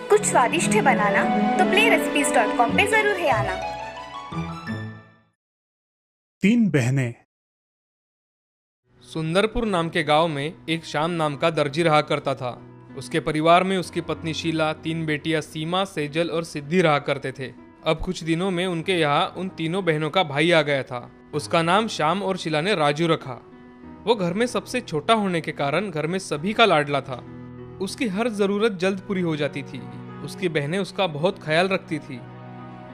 कुछ स्वादिष्ट है बनाना तो playrecipes.com पे जरूर है आना। 3 बहनें। सुंदरपुर नाम के गांव में एक श्याम नाम का दर्जी रहा करता था। उसके परिवार में उसकी पत्नी शीला, 3 बेटियां सीमा, सेजल और सिद्धि रहा करते थे। अब कुछ दिनों में उनके यहाँ उन तीनों बहनों का भाई आ गया था। उसका नाम श्याम और शीला ने राजू रखा। वो घर में सबसे छोटा होने के कारण घर में सभी का लाडला था। उसकी हर जरूरत जल्द पूरी हो जाती थी। उसकी बहनें उसका बहुत ख्याल रखती थी।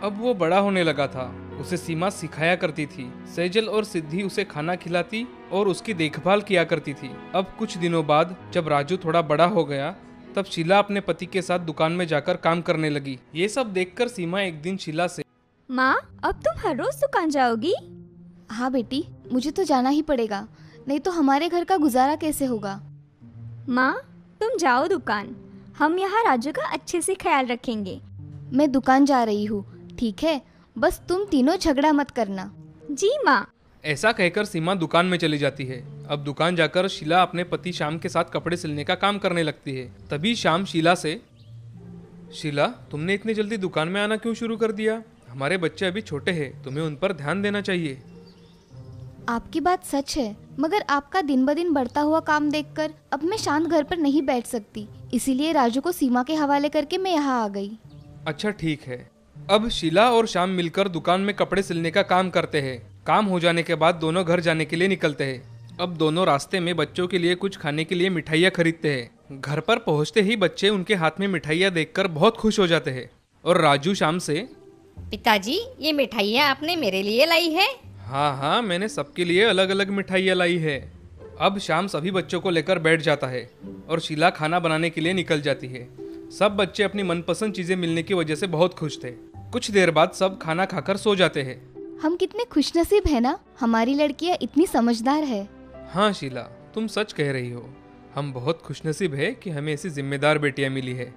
अब वो बड़ा होने लगा था। उसे सीमा सिखाया करती थी। सेजल और सिद्धि उसे खाना खिलाती और उसकी देखभाल किया करती थी। अब कुछ दिनों बाद जब राजू थोड़ा बड़ा हो गया, तब शीला अपने पति के साथ दुकान में जाकर काम करने लगी। ये सब देखकर सीमा एक दिन शीला से, माँ, अब तुम हर रोज दुकान जाओगी? हाँ बेटी, मुझे तो जाना ही पड़ेगा, नहीं तो हमारे घर का गुजारा कैसे होगा। माँ, तुम जाओ दुकान, हम यहाँ राजू का अच्छे से ख्याल रखेंगे। मैं दुकान जा रही हूँ, ठीक है? बस तुम तीनों झगड़ा मत करना। जी माँ। ऐसा कहकर सीमा दुकान में चली जाती है। अब दुकान जाकर शीला अपने पति श्याम के साथ कपड़े सिलने का काम करने लगती है। तभी श्याम शीला से, शीला, तुमने इतनी जल्दी दुकान में आना क्यों शुरू कर दिया? हमारे बच्चे अभी छोटे हैं, तुम्हें उन पर ध्यान देना चाहिए। आपकी बात सच है, मगर आपका दिन ब दिन बढ़ता हुआ काम देखकर अब मैं शांत घर पर नहीं बैठ सकती, इसीलिए राजू को सीमा के हवाले करके मैं यहाँ आ गई। अच्छा ठीक है। अब शीला और श्याम मिलकर दुकान में कपड़े सिलने का काम करते हैं। काम हो जाने के बाद दोनों घर जाने के लिए निकलते हैं। अब दोनों रास्ते में बच्चों के लिए कुछ खाने के लिए मिठाइयाँ खरीदते हैं। घर पर पहुँचते ही बच्चे उनके हाथ में मिठाइयाँ देखकर बहुत खुश हो जाते हैं। और राजू श्याम से, पिताजी, ये मिठाइयाँ आपने मेरे लिए लाई है? हाँ हाँ, मैंने सबके लिए अलग अलग मिठाइयाँ लाई है। अब श्याम सभी बच्चों को लेकर बैठ जाता है और शीला खाना बनाने के लिए निकल जाती है। सब बच्चे अपनी मनपसंद चीजें मिलने की वजह से बहुत खुश थे। कुछ देर बाद सब खाना खाकर सो जाते हैं। हम कितने खुशनसीब है ना, हमारी लड़कियाँ इतनी समझदार है। हाँ शीला, तुम सच कह रही हो। हम बहुत खुशनसीब है कि हमें ऐसी जिम्मेदार बेटियां मिली है।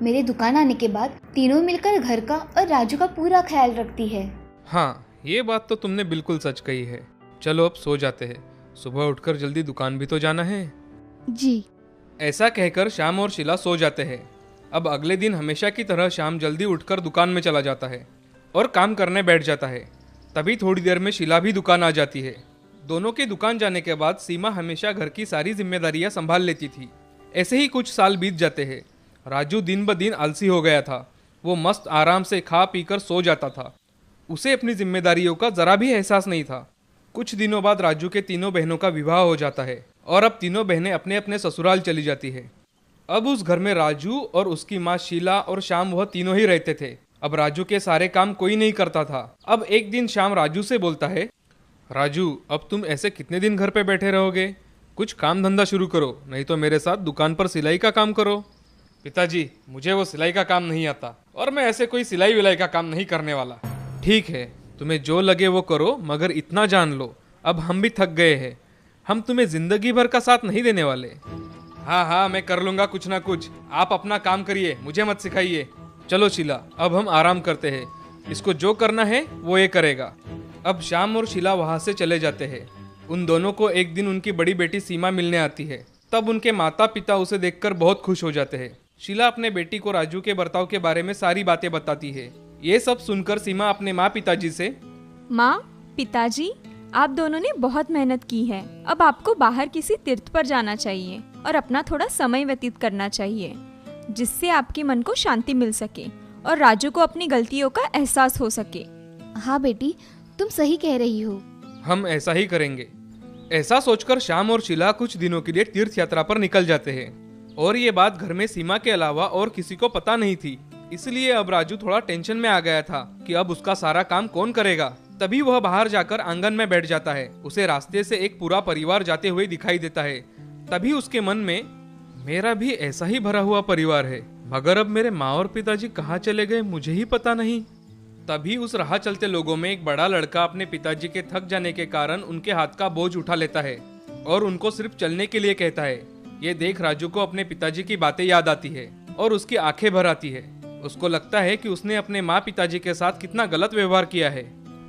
मेरे दुकान आने के बाद तीनों मिलकर घर का और राजू का पूरा ख्याल रखती है। हाँ, ये बात तो तुमने बिल्कुल सच कही है। चलो अब सो जाते हैं, सुबह उठकर जल्दी दुकान भी तो जाना है। जी। ऐसा कहकर श्याम और शीला सो जाते हैं। अब अगले दिन हमेशा की तरह श्याम जल्दी उठकर दुकान में चला जाता है और काम करने बैठ जाता है। तभी थोड़ी देर में शीला भी दुकान आ जाती है। दोनों के दुकान जाने के बाद सीमा हमेशा घर की सारी जिम्मेदारियां संभाल लेती थी। ऐसे ही कुछ साल बीत जाते हैं। राजू दिन ब दिन आलसी हो गया था। वो मस्त आराम से खा पी कर सो जाता था। उसे अपनी जिम्मेदारियों का जरा भी एहसास नहीं था। कुछ दिनों बाद राजू के तीनों बहनों का विवाह हो जाता है और अब तीनों बहनें अपने अपने ससुराल चली जाती है। अब उस घर में राजू और उसकी माँ शीला और श्याम, वह तीनों ही रहते थे। अब राजू के सारे काम कोई नहीं करता था। अब एक दिन श्याम राजू से बोलता है, राजू, अब तुम ऐसे कितने दिन घर पे बैठे रहोगे? कुछ काम धंधा शुरू करो, नहीं तो मेरे साथ दुकान पर सिलाई का काम करो। पिताजी, मुझे वो सिलाई का काम नहीं आता और मैं ऐसे कोई सिलाई विलाई का काम नहीं करने वाला। ठीक है, तुम्हें जो लगे वो करो, मगर इतना जान लो, अब हम भी थक गए हैं। हम तुम्हें जिंदगी भर का साथ नहीं देने वाले। हाँ हाँ, मैं कर लूंगा कुछ ना कुछ। आप अपना काम करिए, मुझे मत सिखाइए। चलो शीला, अब हम आराम करते हैं। इसको जो करना है वो ये करेगा। अब श्याम और शीला वहाँ से चले जाते हैं। उन दोनों को एक दिन उनकी बड़ी बेटी सीमा मिलने आती है। तब उनके माता पिता उसे देखकर बहुत खुश हो जाते हैं। शीला अपने बेटी को राजू के बर्ताव के बारे में सारी बातें बताती है। ये सब सुनकर सीमा अपने माँ पिताजी से, माँ, पिताजी, आप दोनों ने बहुत मेहनत की है। अब आपको बाहर किसी तीर्थ पर जाना चाहिए और अपना थोड़ा समय व्यतीत करना चाहिए, जिससे आपके मन को शांति मिल सके और राजू को अपनी गलतियों का एहसास हो सके। हाँ बेटी, तुम सही कह रही हो। हम ऐसा ही करेंगे। ऐसा सोचकर श्याम और शीला कुछ दिनों के लिए तीर्थ यात्रा पर निकल जाते हैं। और ये बात घर में सीमा के अलावा और किसी को पता नहीं थी। इसलिए अब राजू थोड़ा टेंशन में आ गया था कि अब उसका सारा काम कौन करेगा। तभी वह बाहर जाकर आंगन में बैठ जाता है। उसे रास्ते से एक पूरा परिवार जाते हुए दिखाई देता है। तभी उसके मन में, मेरा भी ऐसा ही भरा हुआ परिवार है, मगर अब मेरे माँ और पिताजी कहाँ चले गए मुझे ही पता नहीं। तभी उस राह चलते लोगों में एक बड़ा लड़का अपने पिताजी के थक जाने के कारण उनके हाथ का बोझ उठा लेता है और उनको सिर्फ चलने के लिए कहता है। ये देख राजू को अपने पिताजी की बातें याद आती है और उसकी आंखें भर आती है। उसको लगता है कि उसने अपने माँ पिताजी के साथ कितना गलत व्यवहार किया है।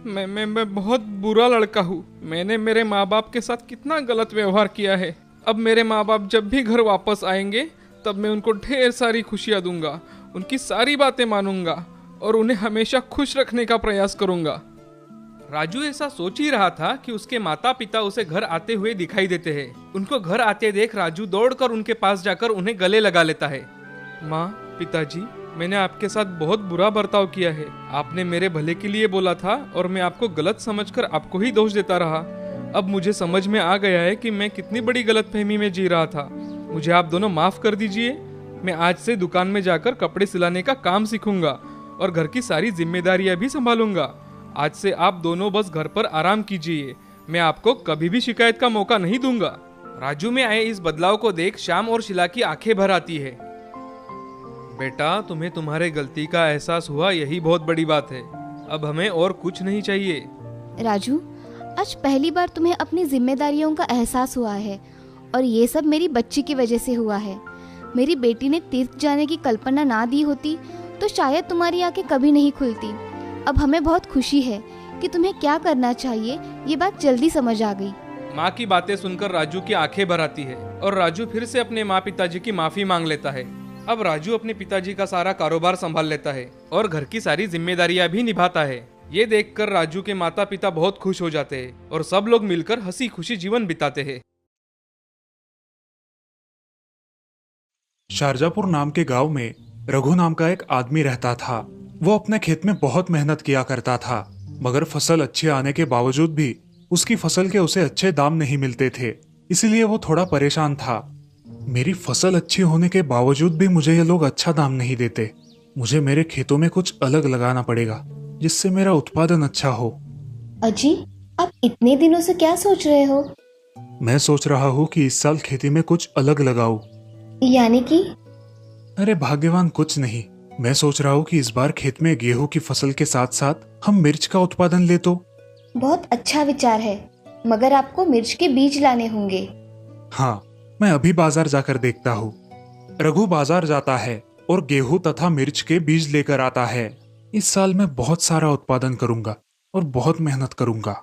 मैं बहुत बुरा लड़का हूँ। मैंने मेरे माँ बाप के साथ कितना गलत व्यवहार किया है। अब मेरे माँ बाप जब भी घर वापस आएंगे तब मैं उनको ढेर सारी खुशियाँ दूंगा, उनकी सारी बातें मानूंगा और उन्हें हमेशा खुश रखने का प्रयास करूंगा। राजू ऐसा सोच ही रहा था कि उसके माता पिता उसे घर आते हुए दिखाई देते हैं। उनको घर आते देख राजू दौड़कर उनके पास जाकर उन्हें गले लगा लेता है। माँ, पिताजी, मैंने आपके साथ बहुत बुरा बर्ताव किया है। आपने मेरे भले के लिए बोला था और मैं आपको गलत समझकर आपको ही दोष देता रहा। अब मुझे समझ में आ गया है कि मैं कितनी बड़ी गलतफहमी में जी रहा था। मुझे आप दोनों माफ कर दीजिए। मैं आज से दुकान में जाकर कपड़े सिलाने का काम सीखूंगा और घर की सारी जिम्मेदारियां भी संभालूंगा। आज से आप दोनों बस घर पर आराम कीजिए। मैं आपको कभी भी शिकायत का मौका नहीं दूंगा। राजू में आए इस बदलाव को देख श्याम और शीला की आंखें भर आती है। बेटा, तुम्हें तुम्हारे गलती का एहसास हुआ, यही बहुत बड़ी बात है। अब हमें और कुछ नहीं चाहिए। राजू, आज पहली बार तुम्हें अपनी जिम्मेदारियों का एहसास हुआ है और ये सब मेरी बच्ची की वजह से हुआ है। मेरी बेटी ने तीर्थ जाने की कल्पना ना दी होती तो शायद तुम्हारी आंखें कभी नहीं खुलती। अब हमें बहुत खुशी है कि तुम्हें क्या करना चाहिए, ये बात जल्दी समझ आ गई। माँ की बातें सुनकर राजू की आंखें भर आती है और राजू फिर से अपने माँ पिताजी की माफी मांग लेता है। अब राजू अपने पिताजी का सारा कारोबार संभाल लेता है और घर की सारी जिम्मेदारियां भी निभाता है। ये देखकर राजू के माता पिता बहुत खुश हो जाते हैं और सब लोग मिलकर हंसी खुशी जीवन बिताते हैं। शारजापुर नाम के गांव में रघु नाम का एक आदमी रहता था। वो अपने खेत में बहुत मेहनत किया करता था, मगर फसल अच्छी आने के बावजूद भी उसकी फसल के उसे अच्छे दाम नहीं मिलते थे। इसलिए वो थोड़ा परेशान था। मेरी फसल अच्छी होने के बावजूद भी मुझे ये लोग अच्छा दाम नहीं देते। मुझे मेरे खेतों में कुछ अलग लगाना पड़ेगा जिससे मेरा उत्पादन अच्छा हो। अजी, आप इतने दिनों से क्या सोच रहे हो? मैं सोच रहा हूँ कि इस साल खेती में कुछ अलग लगाऊं। यानी कि? अरे भाग्यवान, कुछ नहीं। मैं सोच रहा हूँ कि इस बार खेत में गेहूं की फसल के साथ साथ हम मिर्च का उत्पादन ले तो। बहुत अच्छा विचार है, मगर आपको मिर्च के बीज लाने होंगे। हाँ, मैं अभी बाजार जाकर देखता हूँ। रघु बाजार जाता है और गेहूं तथा मिर्च के बीज लेकर आता है। इस साल मैं बहुत सारा उत्पादन करूंगा और बहुत मेहनत करूंगा।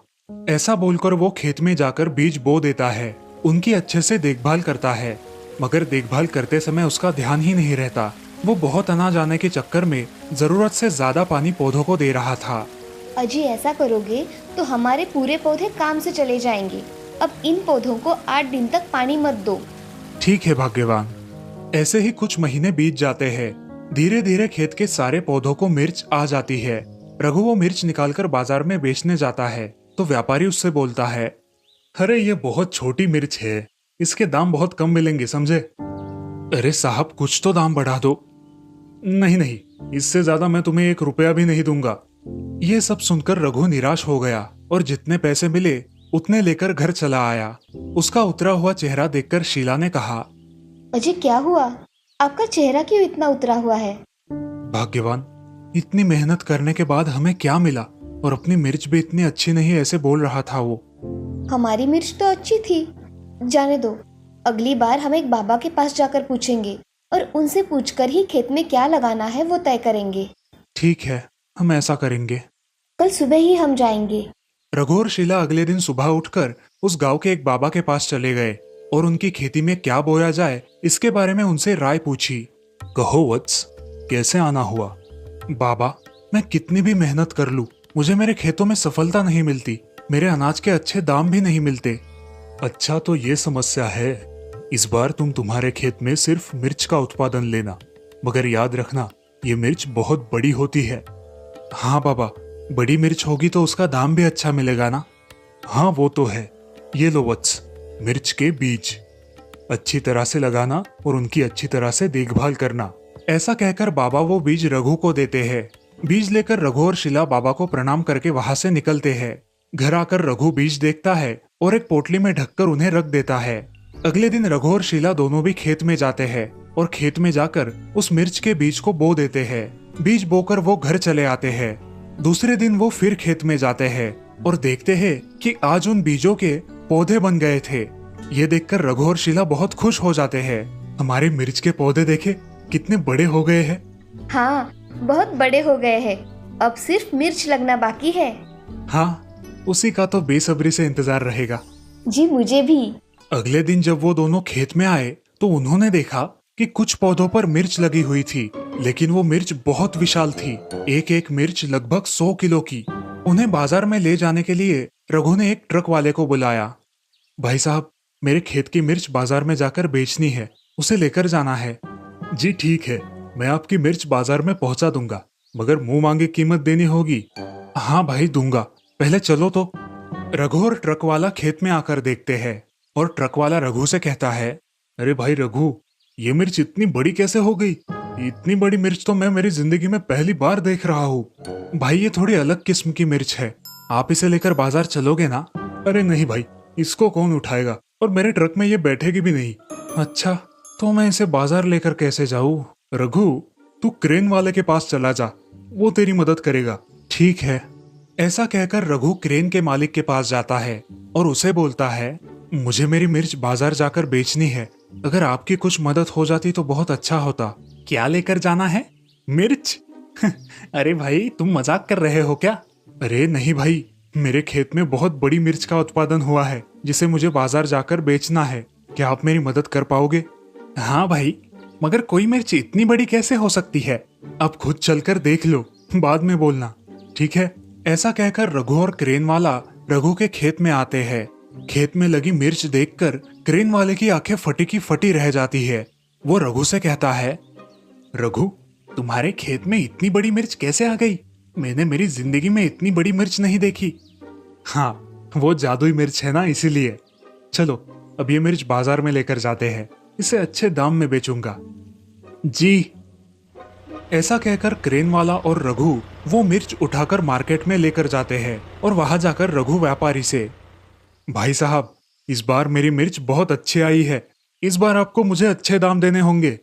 ऐसा बोलकर वो खेत में जाकर बीज बो देता है। उनकी अच्छे से देखभाल करता है, मगर देखभाल करते समय उसका ध्यान ही नहीं रहता। वो बहुत अनाज आने के चक्कर में जरूरत से ज्यादा पानी पौधों को दे रहा था। अजी, ऐसा करोगे तो हमारे पूरे पौधे काम से चले जाएंगे। अब इन पौधों को 8 दिन तक पानी मत दो। ठीक है भाग्यवान। ऐसे ही कुछ महीने बीत जाते हैं। धीरे धीरे खेत के सारे पौधों को मिर्च आ जाती है। रघु वो मिर्च निकालकर बाजार में बेचने जाता है तो व्यापारी उससे बोलता है, अरे ये बहुत छोटी मिर्च है, इसके दाम बहुत कम मिलेंगे, समझे? अरे साहब, कुछ तो दाम बढ़ा दो। नहीं नहीं, इससे ज्यादा मैं तुम्हें 1 रुपया भी नहीं दूंगा। ये सब सुनकर रघु निराश हो गया और जितने पैसे मिले उतने लेकर घर चला आया। उसका उतरा हुआ चेहरा देखकर शीला ने कहा, अजी, क्या हुआ? आपका चेहरा क्यों इतना उतरा हुआ है? भाग्यवान, इतनी मेहनत करने के बाद हमें क्या मिला? और अपनी मिर्च भी इतनी अच्छी नहीं, ऐसे बोल रहा था वो। हमारी मिर्च तो अच्छी थी। जाने दो, अगली बार हम एक बाबा के पास जाकर पूछेंगे और उनसे पूछकर ही खेत में क्या लगाना है वो तय करेंगे। ठीक है, हम ऐसा करेंगे। कल सुबह ही हम जाएंगे। रघु और शीला अगले दिन सुबह उठकर उस गांव के एक बाबा के पास चले गए और उनकी खेती में क्या बोया जाए इसके बारे में उनसे राय पूछी। कहो वत्स, कैसे आना हुआ? बाबा, मैं कितनी भी मेहनत कर लूं, मुझे मेरे खेतों में सफलता नहीं मिलती। मेरे अनाज के अच्छे दाम भी नहीं मिलते। अच्छा, तो ये समस्या है। इस बार तुम तुम्हारे खेत में सिर्फ मिर्च का उत्पादन लेना, मगर याद रखना ये मिर्च बहुत बड़ी होती है। हाँ बाबा, बड़ी मिर्च होगी तो उसका दाम भी अच्छा मिलेगा ना? हाँ, वो तो है। ये लो वत्स, मिर्च के बीज अच्छी तरह से लगाना और उनकी अच्छी तरह से देखभाल करना। ऐसा कहकर बाबा वो बीज रघु को देते हैं। बीज लेकर रघु और शीला बाबा को प्रणाम करके वहां से निकलते हैं। घर आकर रघु बीज देखता है और एक पोटली में ढककर उन्हें रख देता है। अगले दिन रघु और शीला दोनों भी खेत में जाते हैं और खेत में जाकर उस मिर्च के बीज को बो देते हैं। बीज बोकर वो घर चले आते हैं। दूसरे दिन वो फिर खेत में जाते हैं और देखते हैं कि आज उन बीजों के पौधे बन गए थे। ये देखकर रघु और शीला बहुत खुश हो जाते हैं। हमारे मिर्च के पौधे देखे, कितने बड़े हो गए हैं। हाँ, बहुत बड़े हो गए हैं। अब सिर्फ मिर्च लगना बाकी है। हाँ, उसी का तो बेसब्री से इंतजार रहेगा। जी मुझे भी। अगले दिन जब वो दोनों खेत में आए तो उन्होंने देखा कि कुछ पौधों पर मिर्च लगी हुई थी, लेकिन वो मिर्च बहुत विशाल थी, एक एक मिर्च लगभग 100 किलो की। उन्हें बाजार में ले जाने के लिए रघु ने एक ट्रक वाले को बुलाया। भाई साहब, मेरे खेत की मिर्च बाजार में जाकर बेचनी है, उसे लेकर जाना है। जी ठीक है, मैं आपकी मिर्च बाजार में पहुंचा दूंगा, मगर मुंह मांगी कीमत देनी होगी। हाँ भाई, दूंगा, पहले चलो तो। रघु और ट्रक वाला खेत में आकर देखते हैं और ट्रक वाला रघु से कहता है, अरे भाई रघु, ये मिर्च इतनी बड़ी कैसे हो गई? इतनी बड़ी मिर्च तो मैं मेरी जिंदगी में पहली बार देख रहा हूँ। भाई ये थोड़ी अलग किस्म की मिर्च है, आप इसे लेकर बाजार चलोगे ना? अरे नहीं भाई, इसको कौन उठाएगा, और मेरे ट्रक में ये बैठेगी भी नहीं। अच्छा, तो मैं इसे बाजार लेकर कैसे जाऊँ? रघु, तू क्रेन वाले के पास चला जा, वो तेरी मदद करेगा। ठीक है। ऐसा कहकर रघु क्रेन के मालिक के पास जाता है और उसे बोलता है, मुझे मेरी मिर्च बाजार जाकर बेचनी है, अगर आपकी कुछ मदद हो जाती तो बहुत अच्छा होता। क्या लेकर जाना है? मिर्च? अरे भाई, तुम मजाक कर रहे हो क्या? अरे नहीं भाई, मेरे खेत में बहुत बड़ी मिर्च का उत्पादन हुआ है जिसे मुझे बाजार जाकर बेचना है, क्या आप मेरी मदद कर पाओगे? हाँ भाई, मगर कोई मिर्च इतनी बड़ी कैसे हो सकती है? अब खुद चलकर देख लो, बाद में बोलना। ठीक है। ऐसा कहकर रघु और क्रेन वाला रघु के खेत में आते हैं। खेत में लगी मिर्च देखकर क्रेन वाले की आंखें फटी की फटी रह जाती है। वो रघु से कहता है, रघु, तुम्हारे खेत में इतनी बड़ी मिर्च कैसे आ गई? मैंने मेरी जिंदगी में इतनी बड़ी मिर्च नहीं देखी। हाँ, वो जादुई मिर्च है ना, इसीलिए। चलो, अब ये मिर्च बाजार में लेकर जाते हैं, इसे अच्छे दाम में बेचूंगा। जी। ऐसा कहकर क्रेन वाला और रघु वो मिर्च उठाकर मार्केट में लेकर जाते हैं और वहां जाकर रघु व्यापारी से, भाई साहब, इस बार मेरी मिर्च बहुत अच्छी आई है, इस बार आपको मुझे अच्छे दाम देने होंगे।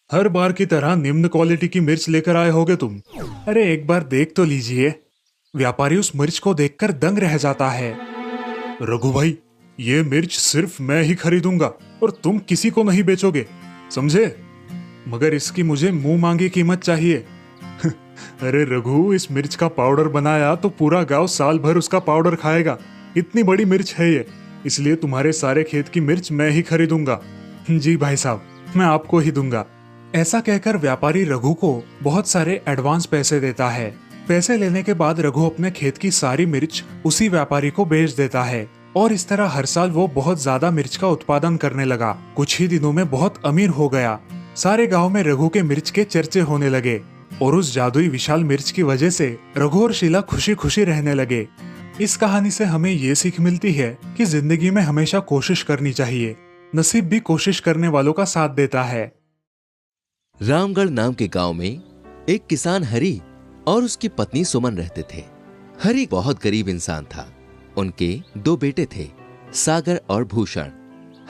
हर बार की तरह निम्न क्वालिटी की मिर्च लेकर आए होगे तुम। अरे एक बार देख तो लीजिए। व्यापारी उस मिर्च को देखकर दंग रह जाता है। रघु भाई, ये मिर्च सिर्फ मैं ही खरीदूंगा और तुम किसी को नहीं बेचोगे, समझे? मगर इसकी मुझे मुंह मांगी कीमत चाहिए। अरे रघु, इस मिर्च का पाउडर बनाया तो पूरा गांव साल भर उसका पाउडर खाएगा, इतनी बड़ी मिर्च है ये, इसलिए तुम्हारे सारे खेत की मिर्च मैं ही खरीदूंगा। जी भाई साहब, मैं आपको ही दूंगा। ऐसा कहकर व्यापारी रघु को बहुत सारे एडवांस पैसे देता है। पैसे लेने के बाद रघु अपने खेत की सारी मिर्च उसी व्यापारी को बेच देता है और इस तरह हर साल वो बहुत ज्यादा मिर्च का उत्पादन करने लगा। कुछ ही दिनों में बहुत अमीर हो गया। सारे गांव में रघु के मिर्च के चर्चे होने लगे और उस जादुई विशाल मिर्च की वजह से रघु और शीला खुशी खुशी रहने लगे। इस कहानी से हमें ये सीख मिलती है कि जिंदगी में हमेशा कोशिश करनी चाहिए, नसीब भी कोशिश करने वालों का साथ देता है। रामगढ़ नाम के गांव में एक किसान हरि और उसकी पत्नी सुमन रहते थे। हरि बहुत गरीब इंसान था। उनके 2 बेटे थे, सागर और भूषण।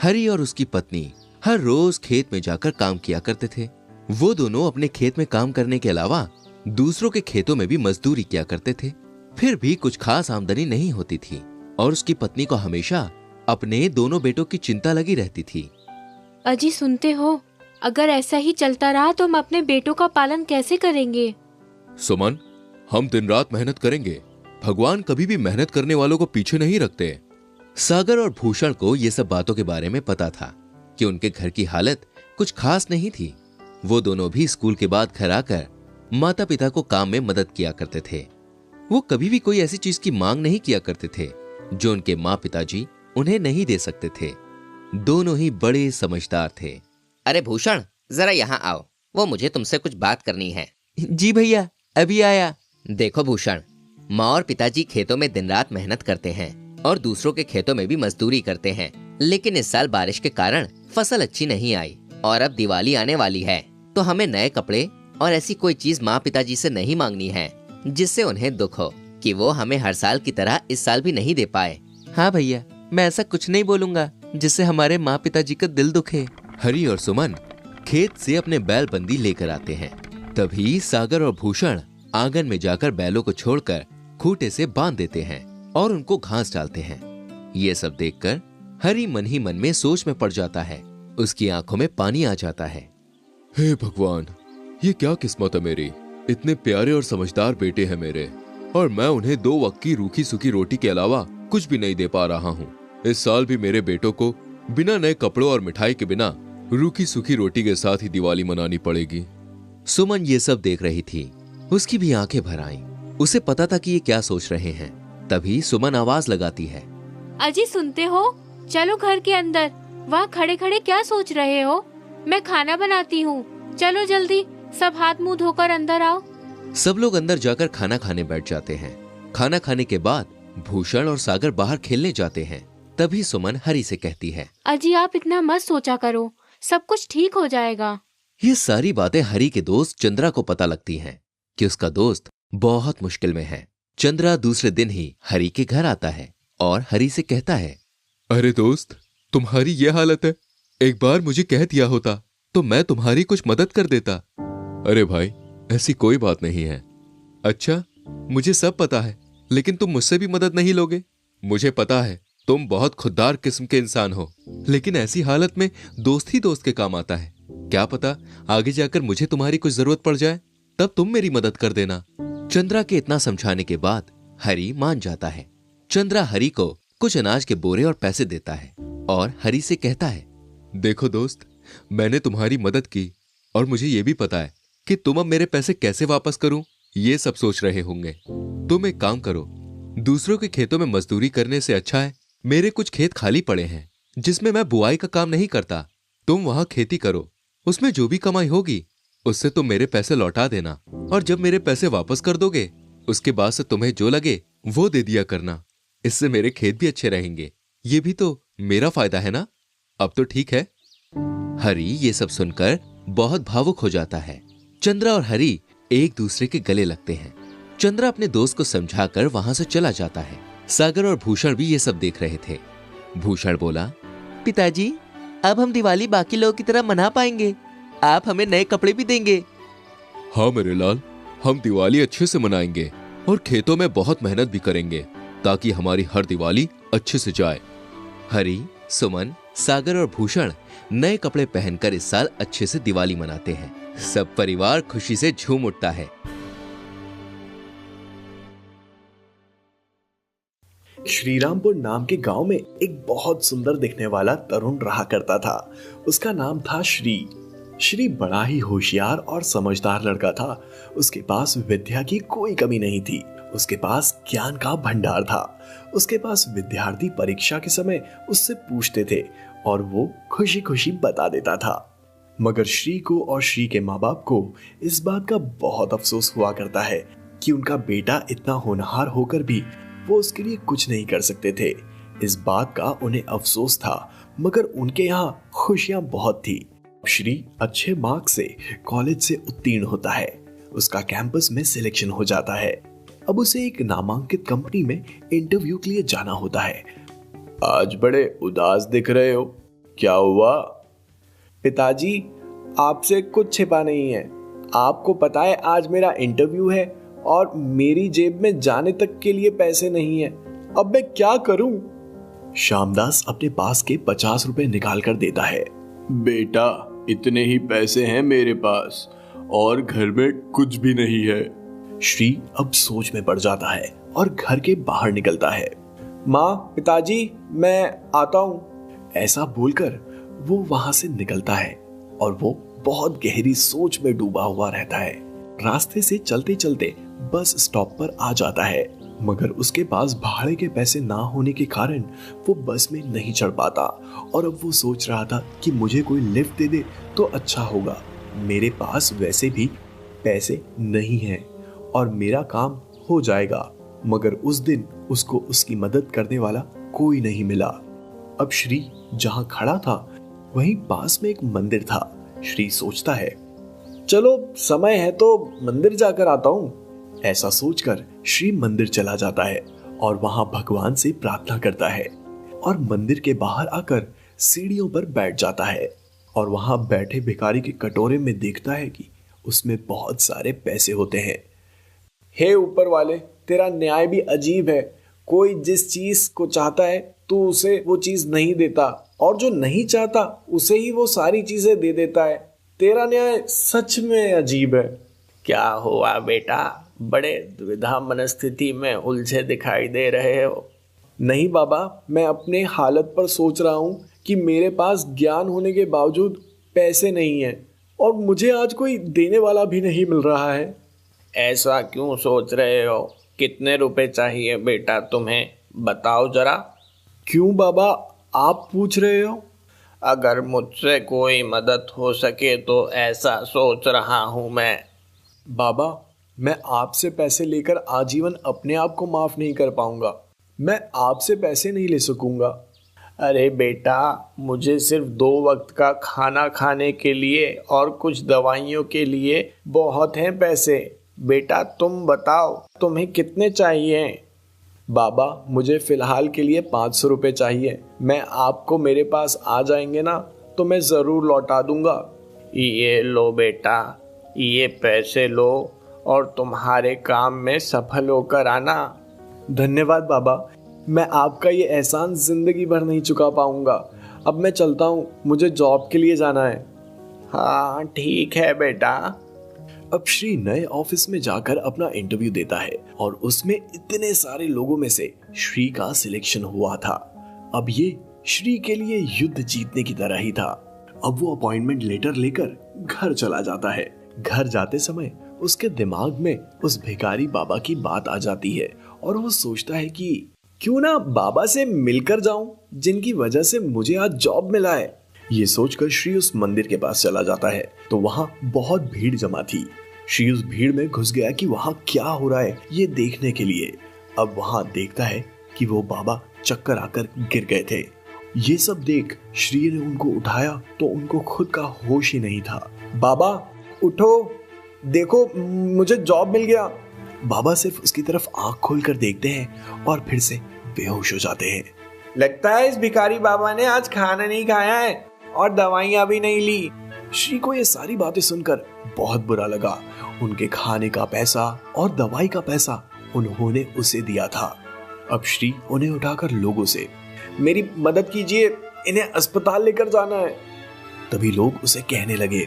हरि और उसकी पत्नी हर रोज खेत में जाकर काम किया करते थे। वो दोनों अपने खेत में काम करने के अलावा दूसरों के खेतों में भी मजदूरी किया करते थे। फिर भी कुछ खास आमदनी नहीं होती थी और उसकी पत्नी को हमेशा अपने दोनों बेटों की चिंता लगी रहती थी। अजी सुनते हो, अगर ऐसा ही चलता रहा तो हम अपने बेटों का पालन कैसे करेंगे? सुमन, हम दिन रात मेहनत करेंगे, भगवान कभी भी मेहनत करने वालों को पीछे नहीं रखते। सागर और भूषण को ये सब बातों के बारे में पता था कि उनके घर की हालत कुछ खास नहीं थी। वो दोनों भी स्कूल के बाद घर आकर माता पिता को काम में मदद किया करते थे। वो कभी भी कोई ऐसी चीज की मांग नहीं किया करते थे जो उनके माँ पिताजी उन्हें नहीं दे सकते थे। दोनों ही बड़े समझदार थे। अरे भूषण, जरा यहाँ आओ, वो मुझे तुमसे कुछ बात करनी है। जी भैया, अभी आया। देखो भूषण, माँ और पिताजी खेतों में दिन रात मेहनत करते हैं और दूसरों के खेतों में भी मजदूरी करते हैं, लेकिन इस साल बारिश के कारण फसल अच्छी नहीं आई और अब दिवाली आने वाली है, तो हमें नए कपड़े और ऐसी कोई चीज माँ पिताजी से नहीं मांगनी है जिससे उन्हें दुख हो कि वो हमें हर साल की तरह इस साल भी नहीं दे पाए। हाँ भैया, मैं ऐसा कुछ नहीं बोलूंगा जिससे हमारे माँ पिताजी का दिल दुखे। हरि और सुमन खेत से अपने बैल बंदी लेकर आते हैं। तभी सागर और भूषण आंगन में जाकर बैलों को छोड़कर खूंटे से बांध देते हैं और उनको घास डालते हैं। ये सब देखकर हरि मन ही मन में सोच में पड़ जाता है। उसकी आंखों में पानी आ जाता है। हे भगवान, ये क्या किस्मत है मेरी, इतने प्यारे और समझदार बेटे हैं मेरे। और मैं उन्हें 2 वक्त की रूखी सूखी रोटी के अलावा कुछ भी नहीं दे पा रहा हूँ। इस साल भी मेरे बेटों को बिना नए कपड़ों और मिठाई के बिना रूखी सूखी रोटी के साथ ही दिवाली मनानी पड़ेगी। सुमन ये सब देख रही थी। उसकी भी आंखें भर आईं। उसे पता था कि ये क्या सोच रहे हैं। तभी सुमन आवाज लगाती है, अजी सुनते हो? चलो घर के अंदर। वहाँ खड़े खड़े क्या सोच रहे हो? मैं खाना बनाती हूँ। चलो जल्दी, सब हाथ मुंह धोकर अंदर आओ। सब लोग अंदर जाकर खाना खाने बैठ जाते हैं। खाना खाने के बाद भूषण और सागर बाहर खेलने जाते हैं। तभी सुमन हरी से कहती है, अजी आप इतना मत सोचा करो, सब कुछ ठीक हो जाएगा। ये सारी बातें हरी के दोस्त चंद्रा को पता लगती हैं कि उसका दोस्त बहुत मुश्किल में है। चंद्रा दूसरे दिन ही हरी के घर आता है और हरी से कहता है, अरे दोस्त, तुम्हारी ये हालत है, एक बार मुझे कह दिया होता तो मैं तुम्हारी कुछ मदद कर देता। अरे भाई, ऐसी कोई बात नहीं है। अच्छा, मुझे सब पता है, लेकिन तुम मुझसे भी मदद नहीं लोगे। मुझे पता है तुम बहुत खुददार किस्म के इंसान हो, लेकिन ऐसी हालत में दोस्त ही दोस्त के काम आता है। क्या पता आगे जाकर मुझे तुम्हारी कुछ जरूरत पड़ जाए, तब तुम मेरी मदद कर देना। चंद्रा के इतना समझाने के बाद हरी मान जाता है। चंद्रा हरी को कुछ अनाज के बोरे और पैसे देता है और हरी से कहता है, देखो दोस्त, मैंने तुम्हारी मदद की और मुझे ये भी पता है कि तुम अब मेरे पैसे कैसे वापस करूं, ये सब सोच रहे होंगे। तुम एक काम करो, दूसरों के खेतों में मजदूरी करने से अच्छा है मेरे कुछ खेत खाली पड़े हैं जिसमें मैं बुआई का काम नहीं करता। तुम वहां खेती करो, उसमें जो भी कमाई होगी उससे तुम मेरे पैसे लौटा देना, और जब मेरे पैसे वापस कर दोगे उसके बाद से तुम्हें जो लगे वो दे दिया करना। इससे मेरे खेत भी अच्छे रहेंगे। ये भी तो मेरा फायदा है ना। अब तो ठीक है। हरी ये सब सुनकर बहुत भावुक हो जाता है। चंद्रा और हरी एक दूसरे के गले लगते हैं। चंद्रा अपने दोस्त को समझाकर वहां से चला जाता है। सागर और भूषण भी ये सब देख रहे थे। भूषण बोला, पिताजी, अब हम दिवाली बाकी लोगों की तरह मना पाएंगे। आप हमें नए कपड़े भी देंगे। हाँ मेरे लाल, हम दिवाली अच्छे से मनाएंगे और खेतों में बहुत मेहनत भी करेंगे ताकि हमारी हर दिवाली अच्छे से जाए। हरी, सुमन, सागर और भूषण नए कपड़े पहनकर इस साल अच्छे से दिवाली मनाते हैं। सब परिवार खुशी से झूम उठता है। श्रीरामपुर नाम के गांव में एक बहुत सुंदर दिखने वाला तरुण रहा करता था। उसका नाम था श्री। श्री बड़ा ही होशियार और समझदार लड़का था। उसके पास विद्या की कोई कमी नहीं थी। उसके पास ज्ञान का भंडार था। उसके पास विद्यार्थी परीक्षा के समय उससे पूछते थे और वो खुशी खुशी बता देता था। मगर श्री को और श्री के माँ बाप को इस बात का बहुत अफसोस हुआ करता है कि उनका बेटा इतना होनहार होकर भी वो उसके लिए कुछ नहीं कर सकते थे। इस बात का उन्हें अफसोस था, मगर उनके यहाँ खुशियां बहुत थी। श्री अच्छे मार्क्स से कॉलेज से उत्तीर्ण होता है। उसका कैंपस में सिलेक्शन हो जाता है। अब उसे एक नामांकित कंपनी में इंटरव्यू के लिए जाना होता है। आज बड़े उदास दिख रहे हो, क्या हुआ? पिताजी, आपसे कुछ छिपा नहीं है। आपको पता है आज मेरा इंटरव्यू है और मेरी जेब में जाने तक के लिए पैसे नहीं है। अब मैं क्या करूं? श्यामदास अपने पास के 50 रुपए निकाल कर देता है। बेटा, इतने ही पैसे हैं मेरे पास और घर में कुछ भी नहीं है। श्री अब सोच में पड़ जाता है और घर के बाहर निकलता है। माँ, पिताजी, मैं आता हूँ। ऐसा बोलकर वो वहां से निकलता है और वो बहुत गहरी सोच में डूबा हुआ रहता है। रास्ते से चलते चलते बस स्टॉप पर आ जाता है, मगर उसके पास भाड़े के पैसे ना होने के कारण वो बस में नहीं चढ़ पाता। और अब वो सोच रहा था कि मुझे कोई लिफ्ट दे दे तो अच्छा होगा। मेरे पास वैसे भी पैसे नहीं हैं और मेरा काम हो जाएगा। मगर उस दिन उसको उसकी मदद करने वाला कोई नहीं मिला। अब श्री जहां खड़ा था वहीं पास में एक मंदिर था। श्री सोचता है, चलो समय है तो मंदिर जाकर आता हूँ। ऐसा सोचकर श्री मंदिर चला जाता है और वहां भगवान से प्रार्थना करता है और मंदिर के बाहर आकर सीढ़ियों पर बैठ जाता है और वहां बैठे भिखारी के कटोरे में देखता है कि उसमें बहुत सारे पैसे होते हैं। हे ऊपर वाले, तेरा न्याय भी अजीब है। कोई जिस चीज को चाहता है तो उसे वो चीज नहीं देता, और जो नहीं चाहता उसे ही वो सारी चीजें दे देता है। तेरा न्याय सच में अजीब है। क्या हुआ बेटा, बड़े दुविधा मनस्थिति में उलझे दिखाई दे रहे हो। नहीं बाबा, मैं अपने हालत पर सोच रहा हूँ कि मेरे पास ज्ञान होने के बावजूद पैसे नहीं हैं और मुझे आज कोई देने वाला भी नहीं मिल रहा है। ऐसा क्यों सोच रहे हो? कितने रुपए चाहिए बेटा तुम्हें, बताओ जरा। क्यों बाबा, आप पूछ रहे हो? अगर मुझसे कोई मदद हो सके तो ऐसा सोच रहा हूँ मैं। बाबा, मैं आपसे पैसे लेकर आजीवन अपने आप को माफ नहीं कर पाऊंगा। मैं आपसे पैसे नहीं ले सकूंगा। अरे बेटा, मुझे सिर्फ 2 वक्त का खाना खाने के लिए और कुछ दवाइयों के लिए बहुत हैं पैसे। बेटा तुम बताओ, तुम्हें कितने चाहिए? बाबा, मुझे फ़िलहाल के लिए 500 रुपये चाहिए। मैं आपको मेरे पास आ जाएंगे ना तो मैं ज़रूर लौटा दूंगा। ये लो बेटा, ये पैसे लो और तुम्हारे काम में सफल होकर आना। धन्यवाद बाबा, मैं आपका ये एहसान ज़िंदगी भर नहीं चुका पाऊंगा। अब मैं चलता हूँ, मुझे जॉब के लिए जाना है। हाँ ठीक है बेटा। अब श्री नए ऑफिस में जाकर अपना इंटरव्यू देता है और उसमें इतने सारे लोगों में से श्री का सिलेक्शन हुआ था। अब ये श्री के लिए युद्ध जीतने की तरह ही था। अब वो अपॉइंटमेंट लेटर लेकर घर चला जाता है। घर जाते समय उसके दिमाग में उस भिखारी बाबा की बात आ जाती है और वो सोचता है कि क्यों ना बाबा से मिलकर जाऊं, जिनकी वजह से मुझे आज जॉब मिला है। ये सोचकर श्री उस मंदिर के पास चला जाता है तो वहां बहुत भीड़ जमा थी। श्री उस भीड़ में घुस गया कि वहां क्या हो रहा है ये देखने के लिए। अब वहां देखता है कि वो बाबा चक्कर आकर गिर गए थे। ये सब देख श्री ने उनको उठाया तो उनको खुद का होश ही नहीं था। बाबा उठो, देखो मुझे जॉब मिल गया। बाबा सिर्फ उसकी तरफ आंख खोलकर देखते हैं और फिर से बेहोश हो जाते हैं। लगता है इस भिखारी बाबा ने आज खाना नहीं खाया है और दवाइयां भी नहीं ली। श्री को ये सारी बातें सुनकर बहुत बुरा लगा। उनके खाने का पैसा और दवाई का पैसा उन्होंने उसे दिया था। अब श्री उन्हें उठाकर लोगों से, मेरी मदद कीजिए, इन्हें अस्पताल लेकर जाना है। तभी लोग उसे कहने लगे,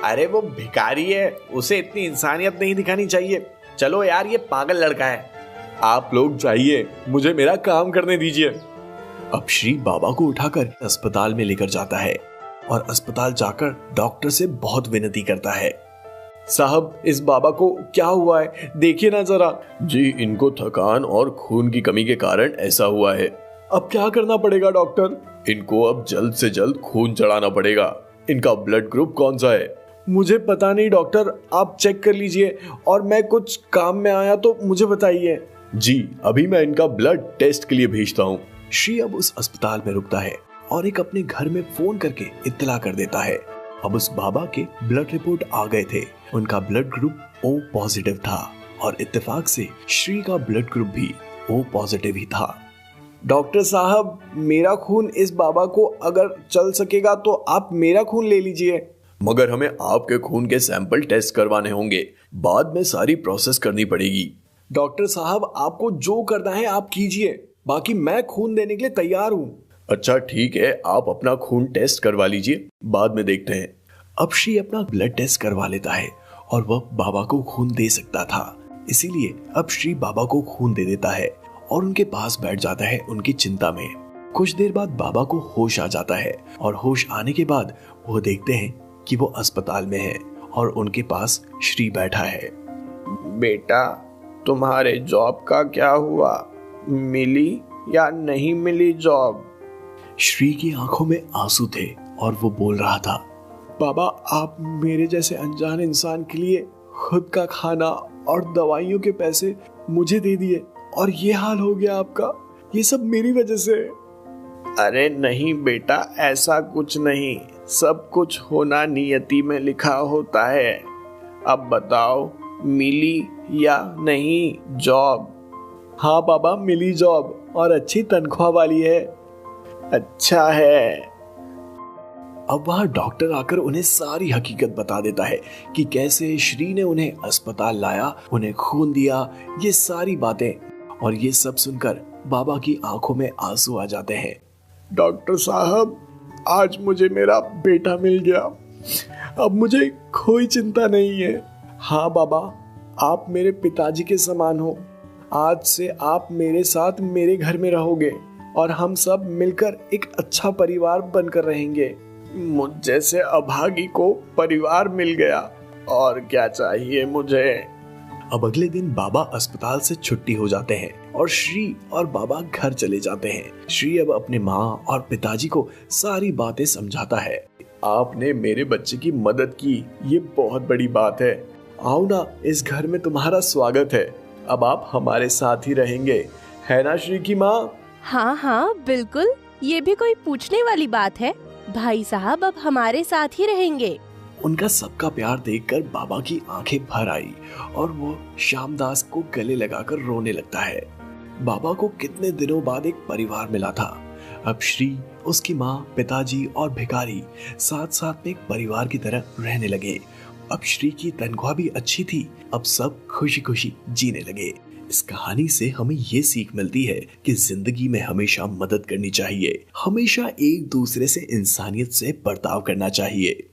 अरे वो भिखारी है, उसे इतनी इंसानियत नहीं दिखानी चाहिए। चलो यार, ये पागल लड़का है। आप लोग जाइए, मुझे मेरा काम करने दीजिए। अब श्री बाबा को उठाकर अस्पताल में लेकर जाता है और अस्पताल जाकर डॉक्टर से बहुत विनती करता है। साहब, इस बाबा को क्या हुआ है, देखिए ना जरा। जी, इनको थकान और खून की कमी के कारण ऐसा हुआ है। अब क्या करना पड़ेगा डॉक्टर? इनको अब जल्द से जल्द खून चढ़ाना पड़ेगा। इनका ब्लड ग्रुप कौन सा है? मुझे पता नहीं डॉक्टर, आप चेक कर लीजिए और मैं कुछ काम में आया तो मुझे बताइए। जी, अभी मैं इनका ब्लड टेस्ट के लिए भेजता हूँ। श्री अब उस अस्पताल में रुकता है और एक अपने घर में फोन करके इत्तला कर देता है। अब उस बाबा के ब्लड रिपोर्ट आ गए थे। उनका ब्लड ग्रुप O पॉजिटिव था और इत्तेफाक से श्री का ब्लड ग्रुप भी O पॉजिटिव ही था। डॉक्टर साहब, मेरा खून इस बाबा को अगर चल सकेगा तो आप मेरा खून ले लीजिए। मगर हमें आपके खून के सैंपल टेस्ट करवाने होंगे, बाद में सारी प्रोसेस करनी पड़ेगी। डॉक्टर साहब, आपको जो करना है आप कीजिए, बाकी मैं खून देने के लिए तैयार हूँ। अच्छा ठीक है, आप अपना खून टेस्ट करवा लीजिए, बाद में देखते हैं। अब श्री अपना ब्लड टेस्ट करवा लेता है और वह बाबा को खून दे सकता था, इसीलिए अब श्री बाबा को खून दे देता है और उनके पास बैठ जाता है उनकी चिंता में। कुछ देर बाद बाबा को होश आ जाता है और होश आने के बाद वो देखते हैं कि वो अस्पताल में है और उनके पास श्री बैठा है। बेटा, तुम्हारे जॉब का क्या हुआ, मिली या नहीं मिली जॉब? श्री की आंखों में आंसू थे और वो बोल रहा था, बाबा, आप मेरे जैसे अनजान इंसान के लिए खुद का खाना और दवाइयों के पैसे मुझे दे दिए और ये हाल हो गया आपका। ये सब मेरी वजह से। अरे नहीं बेटा, ऐसा कुछ नहीं, सब कुछ होना नियति में लिखा होता है। अब बताओ, मिली या नहीं जॉब? हाँ बाबा, मिली जॉब और अच्छी तनख्वाह वाली है। अच्छा है। अब वह डॉक्टर आकर उन्हें सारी हकीकत बता देता है कि कैसे श्री ने उन्हें अस्पताल लाया, उन्हें खून दिया, ये सारी बातें। और ये सब सुनकर बाबा की आंखों में आंसू आ जाते हैं। डॉक्टर साहब, आज मुझे मेरा बेटा मिल गया, अब मुझे कोई चिंता नहीं है। हाँ बाबा, आप मेरे पिताजी के समान हो। आज से आप मेरे साथ मेरे घर में रहोगे और हम सब मिलकर एक अच्छा परिवार बनकर रहेंगे। मुझ जैसे अभागी को परिवार मिल गया, और क्या चाहिए मुझे। अब अगले दिन बाबा अस्पताल से छुट्टी हो जाते हैं और श्री और बाबा घर चले जाते हैं। श्री अब अपने माँ और पिताजी को सारी बातें समझाता है। आपने मेरे बच्चे की मदद की, ये बहुत बड़ी बात है। आओ ना, इस घर में तुम्हारा स्वागत है। अब आप हमारे साथ ही रहेंगे, है ना श्री की माँ? हाँ हाँ बिल्कुल, ये भी कोई पूछने वाली बात है। भाई साहब अब हमारे साथ ही रहेंगे। उनका सबका प्यार देखकर बाबा की आंखें भर आई और वो श्यामदास को गले लगाकर रोने लगता है। बाबा को कितने दिनों बाद एक परिवार मिला था। अब श्री, उसकी माँ, पिताजी और भिखारी साथ साथ में एक परिवार की तरह रहने लगे। अब श्री की तनख्वाह भी अच्छी थी। अब सब खुशी खुशी जीने लगे। इस कहानी से हमें ये सीख मिलती है कि जिंदगी में हमेशा मदद करनी चाहिए, हमेशा एक दूसरे से इंसानियत से बर्ताव करना चाहिए।